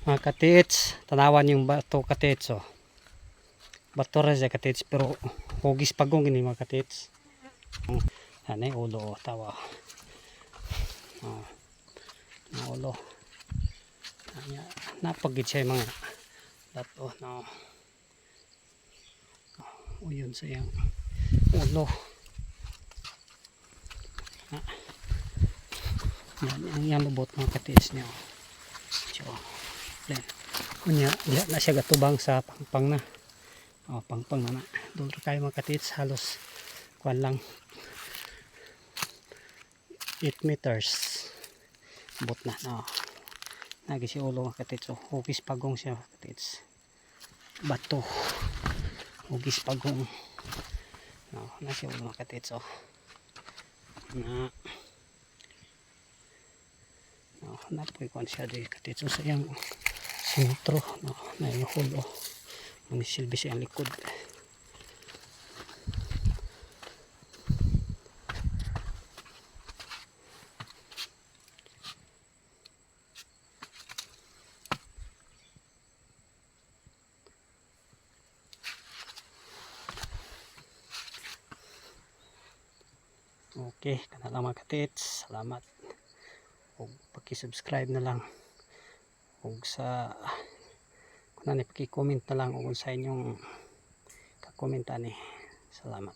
Mga katits, tanawan yung bato katits oh. Bato rin siya katits pero hugis pagong ini mga katits. Ano yung ulo oh, tawa. Oh, ang ulo. Napagid siya yung mga bato no. O yun sa yung ulo. Yan yung lubot mga katits niya. So, kunya diha na siya gatubang sa pangpang na. Oh, pangpang na. Doon kayo mga katits halos kuan lang 8 meters. Bot na no. Nagi si ulo mga katits. So, hugis pagong siya mga katits. Bato. Hugis pagong. No, na si ulo mga katits oh. Na no, napoy kuan siya di katits. So, sayang sentro no, na yung hulo. Manisilbi siya ang likod. Okay, kana lang mga katits. Salamat. Ug paki-subscribe na lang. Ug sa kunan ni paki-comment na lang ug sa inyong ka-comment ani. Salamat.